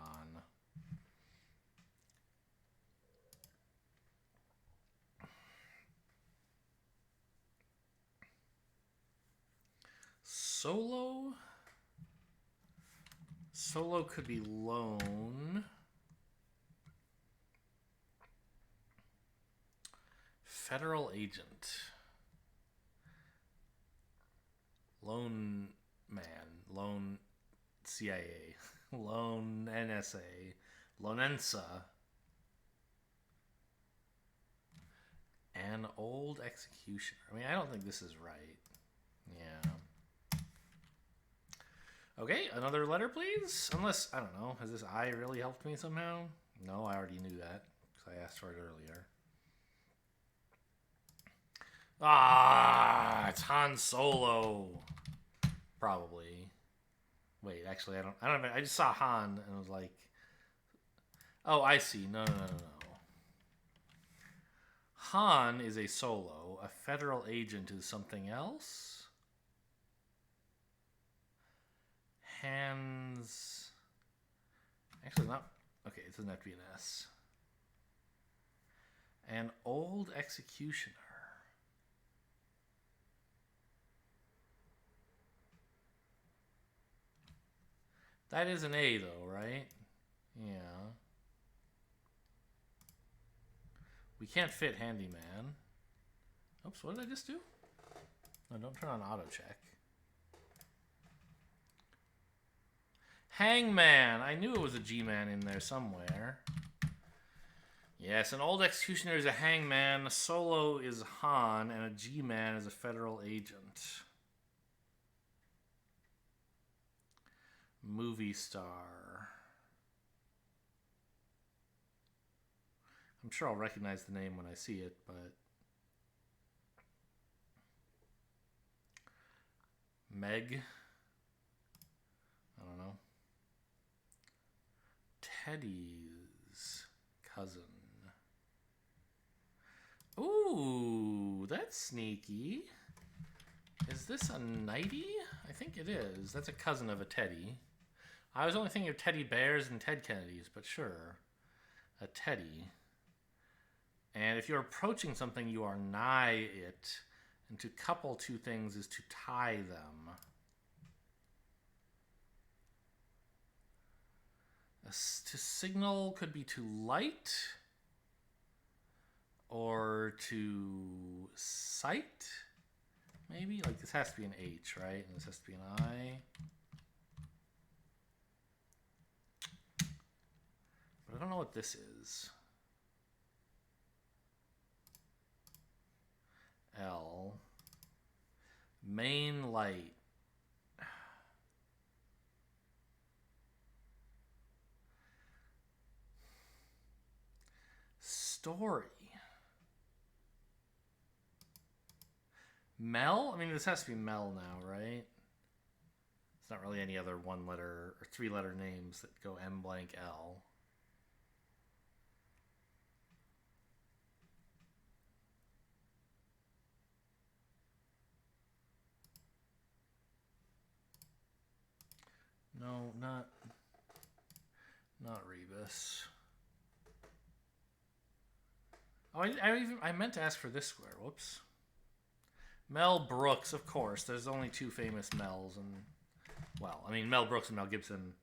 Solo? Solo could be lone. Federal agent. Lone man. Lone CIA. Lone NSA. Lonensa. An old executioner. I mean, I don't think this is right. Yeah. Okay, another letter, please. Unless, I don't know, has this I really helped me somehow? No, I already knew that because I asked for it earlier. Ah, it's Han Solo. Probably. Wait, actually, I don't know. I just saw Han and was like, oh, I see. No. Han is a Solo. A federal agent is something else. Hands. Actually, not. Okay, it doesn't have to be an S. An old executioner. That is an A, though, right? Yeah. We can't fit handyman. Oops, what did I just do? No, don't turn on auto check. Hangman. I knew it was a G-man in there somewhere. Yes, an old executioner is a hangman, a Solo is Han, and a G-man is a federal agent. Movie star. I'm sure I'll recognize the name when I see it, but... Meg? I don't know. Teddy's cousin. Ooh, that's sneaky. Is this a nightie? I think it is. That's a cousin of a teddy. I was only thinking of teddy bears and Ted Kennedys, but sure. A teddy. And if you're approaching something, you are nigh it. And to couple two things is to tie them. To signal could be to light or to sight. Maybe? Like this has to be an H, right? And this has to be an I. But I don't know what this is. L. Main light. Story. Mel? I mean, this has to be Mel now, right? It's not really any other one letter or three letter names that go M blank L. No, not Rebus. Oh, I meant to ask for this square. Whoops. Mel Brooks, of course. There's only two famous Mels, and well, I mean Mel Brooks and Mel Gibson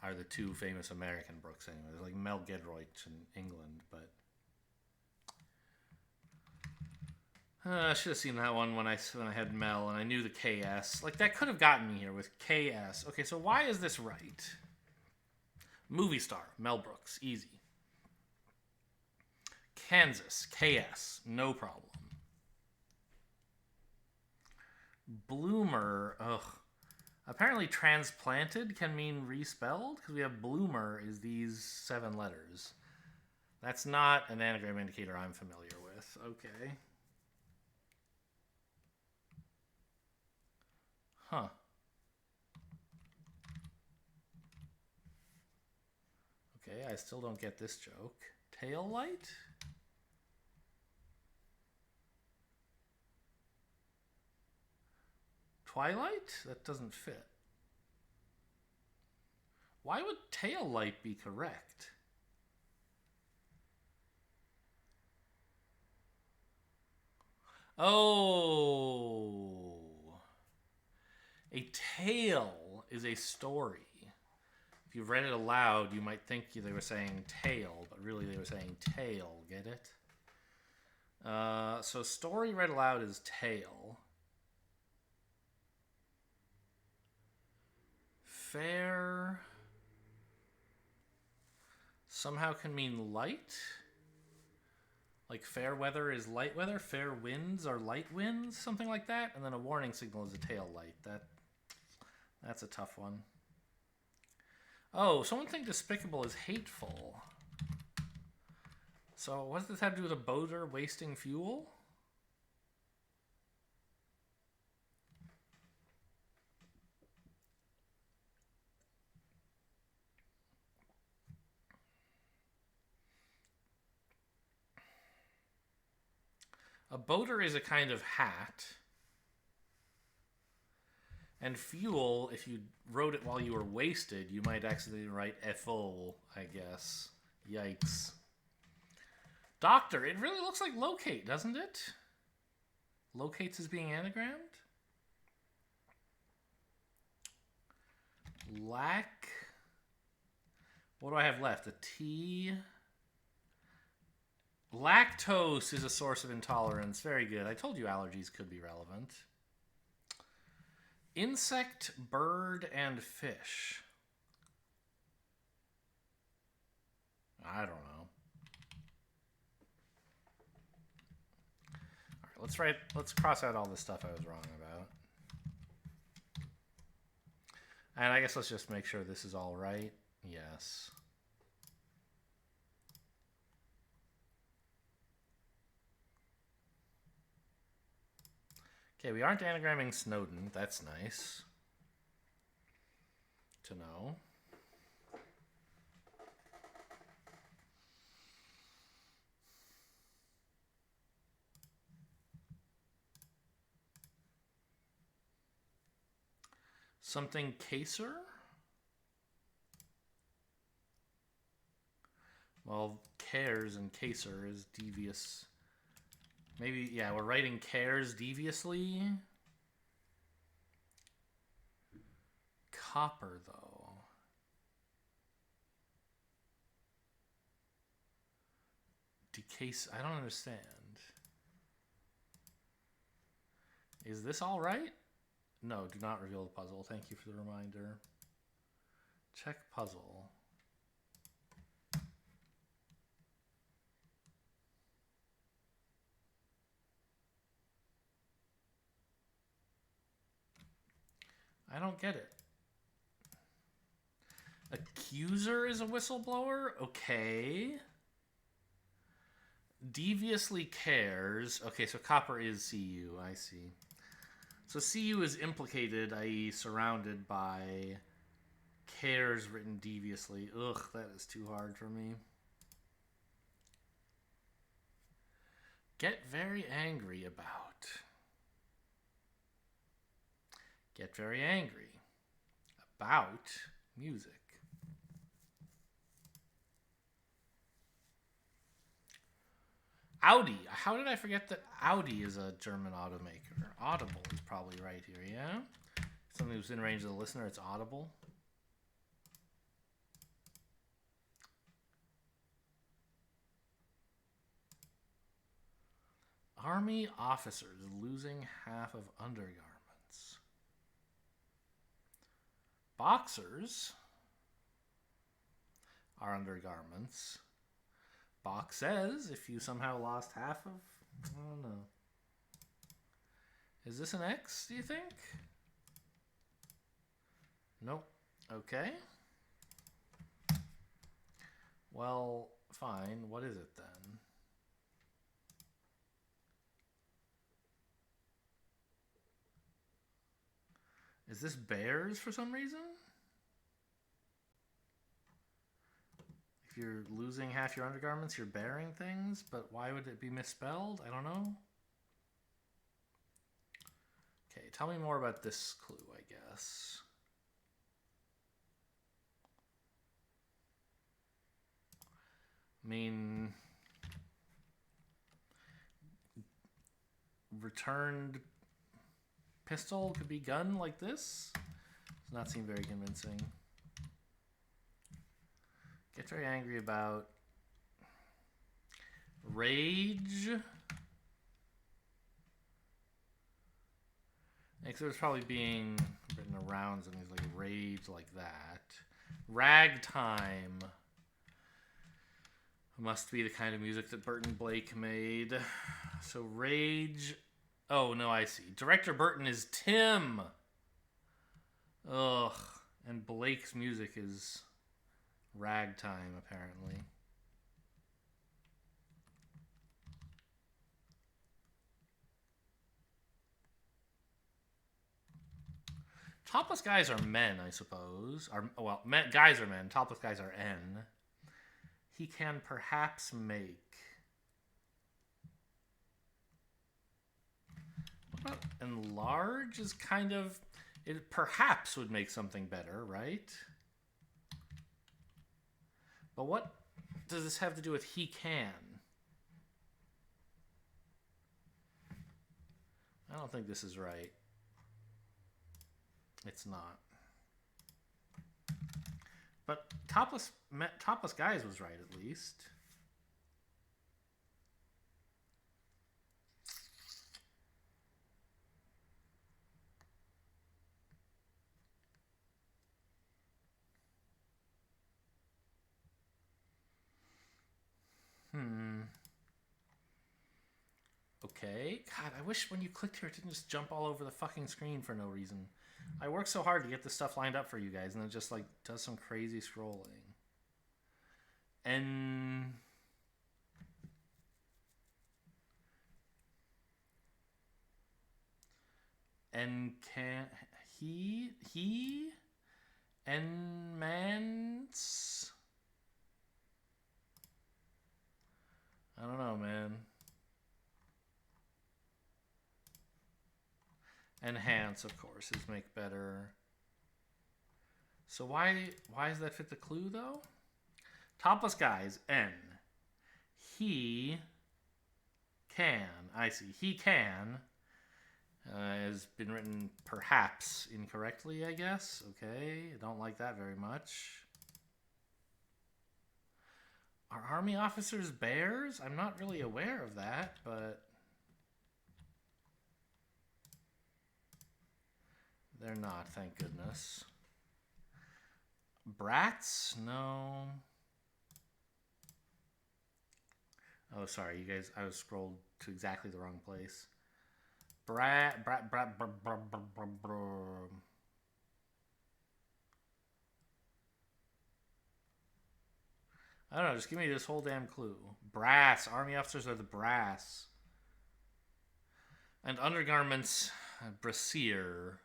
are the two famous American Brooks anyway. There's like Mel Gedroych in England, but I should have seen that one when I had Mel and I knew the KS. Like that could have gotten me here with KS. Okay, so why is this right? Movie star, Mel Brooks, easy. Kansas, KS, no problem. Bloomer, ugh. Apparently transplanted can mean respelled because we have bloomer is these 7 letters. That's not an anagram indicator I'm familiar with. Okay. Huh. Okay, I still don't get this joke. Tail light? Twilight? That doesn't fit. Why would tail light be correct? Oh. A tale is a story. If you read it aloud, you might think they were saying tail, but really they were saying tail. Get it? So story read aloud is tail. Fair somehow can mean light. Like fair weather is light weather, fair winds are light winds, something like that. And then a warning signal is a tail light. That's a tough one. Oh, someone think despicable is hateful. So what does this have to do with a boater wasting fuel? A boater is a kind of hat. And fuel, if you wrote it while you were wasted, you might accidentally write FO, I guess. Yikes. Doctor, it really looks like locate, doesn't it? Locates is being anagrammed? Lack. What do I have left? A T. Lactose is a source of intolerance. Very good. I told you allergies could be relevant. Insect, bird, and fish. I don't know. All right, let's cross out all the stuff I was wrong about. And I guess let's just make sure this is all right. Yes. Okay, we aren't anagramming Snowden. That's nice to know. Something Caser? Well, cares and Caser is devious. Maybe, yeah, we're writing cares deviously. Copper, though. Decase. I don't understand. Is this all right? No, do not reveal the puzzle. Thank you for the reminder. Check puzzle. I don't get it. Accuser is a whistleblower? Okay. Deviously cares. Okay, so copper is CU. I see. So CU is implicated, i.e. surrounded by cares written deviously. Ugh, that is too hard for me. Get very angry about. Get very angry about music. Audi. How did I forget that Audi is a German automaker? Audible is probably right here, yeah? Something that's in range of the listener, it's Audible. Army officers losing half of undergarments. Boxers are undergarments. Box says if you somehow lost half of... I don't know. Is this an X, do you think? Nope. Okay. Well, fine. What is it then? Is this bears for some reason? If you're losing half your undergarments, you're bearing things, but why would it be misspelled? I don't know. Okay, tell me more about this clue, I guess. I mean, returned pistol could be gun like this. Does not seem very convincing. Get very angry about rage. Because it was probably being written around something like rage like that. Ragtime must be the kind of music that Burton Blake made. So rage. Oh, no, I see. Director Burton is Tim. Ugh. And Blake's music is ragtime, apparently. Topless guys are men, I suppose. Well, guys are men. Topless guys are N. He can perhaps make... What about enlarge is kind of... It perhaps would make something better, right? But what does this have to do with he can? I don't think this is right. It's not. But topless guys was right, at least. Okay. God, I wish when you clicked here it didn't just jump all over the fucking screen for no reason. I worked so hard to get this stuff lined up for you guys, and it just, like, does some crazy scrolling. And... can... He... Enmance... I don't know, man. Enhance, of course, is make better. So why does that fit the clue, though? Topless guys, N. He can. I see. He can has been written perhaps incorrectly, I guess. Okay, I don't like that very much. Are army officers bears? I'm not really aware of that, but they're not, thank goodness. Brats? No. Oh, sorry, you guys. I was scrolled to exactly the wrong place. Brat. I don't know. Just give me this whole damn clue. Brass. Army officers are the brass. And undergarments, brassiere.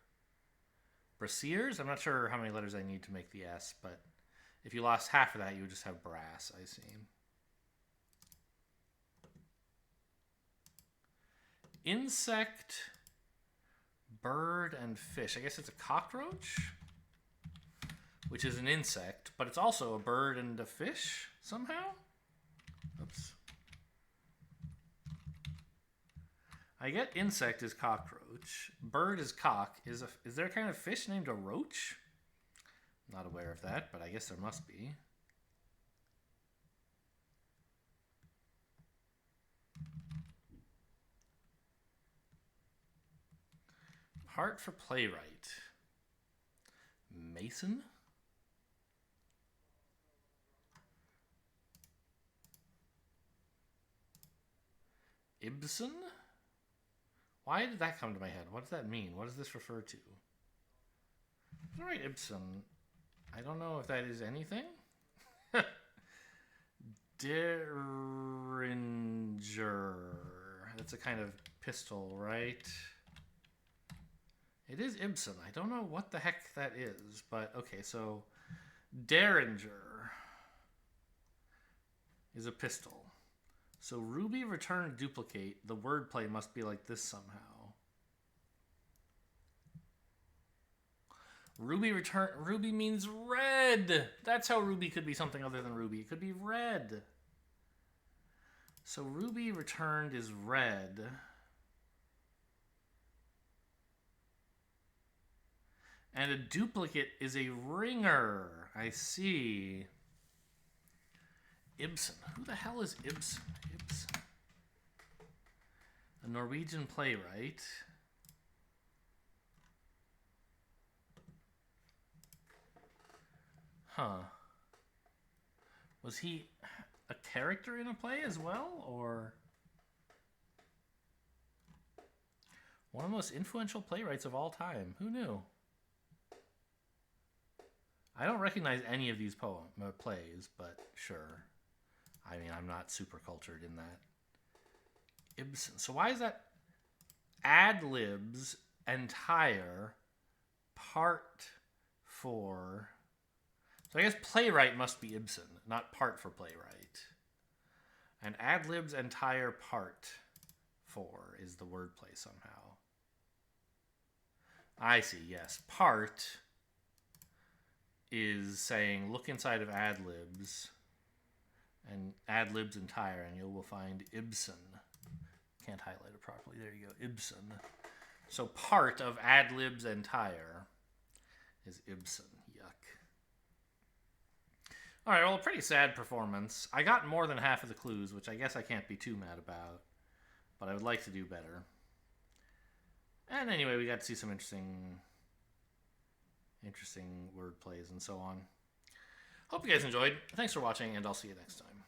Brassieres? I'm not sure how many letters I need to make the S, but if you lost half of that, you would just have brass, I see. Insect, bird, and fish. I guess it's a cockroach, which is an insect, but it's also a bird and a fish somehow. Oops. I get insect is cockroach. Bird is cock. Is there a kind of fish named a roach? Not aware of that, but I guess there must be. Part for playwright. Mason? Ibsen? Why did that come to my head? What does that mean? What does this refer to? All right, Ibsen. I don't know if that is anything. Derringer. That's a kind of pistol, right? It is Ibsen. I don't know what the heck that is, but okay, so Derringer is a pistol. So Ruby return duplicate. The wordplay must be like this somehow. Ruby return. Ruby means red. That's how Ruby could be something other than Ruby. It could be red. So Ruby returned is red. And a duplicate is a ringer. I see. Ibsen. Who the hell is Ibsen? Ibsen. A Norwegian playwright. Huh. Was he a character in a play as well, or one of the most influential playwrights of all time? Who knew? I don't recognize any of these plays, but sure. I mean, I'm not super cultured in that. Ibsen. So why is that ad-libs entire part for... So I guess playwright must be Ibsen, not part for playwright. And ad-libs entire part for is the wordplay somehow. I see, yes. Part is saying look inside of ad-libs and ad-libs entire, and you will find Ibsen. Can't highlight it properly. There you go, Ibsen. So part of ad-libs entire is Ibsen. Yuck. All right, well, a pretty sad performance. I got more than half of the clues, which I guess I can't be too mad about, but I would like to do better. And anyway, we got to see some interesting word plays and so on. Hope you guys enjoyed. Thanks for watching, and I'll see you next time.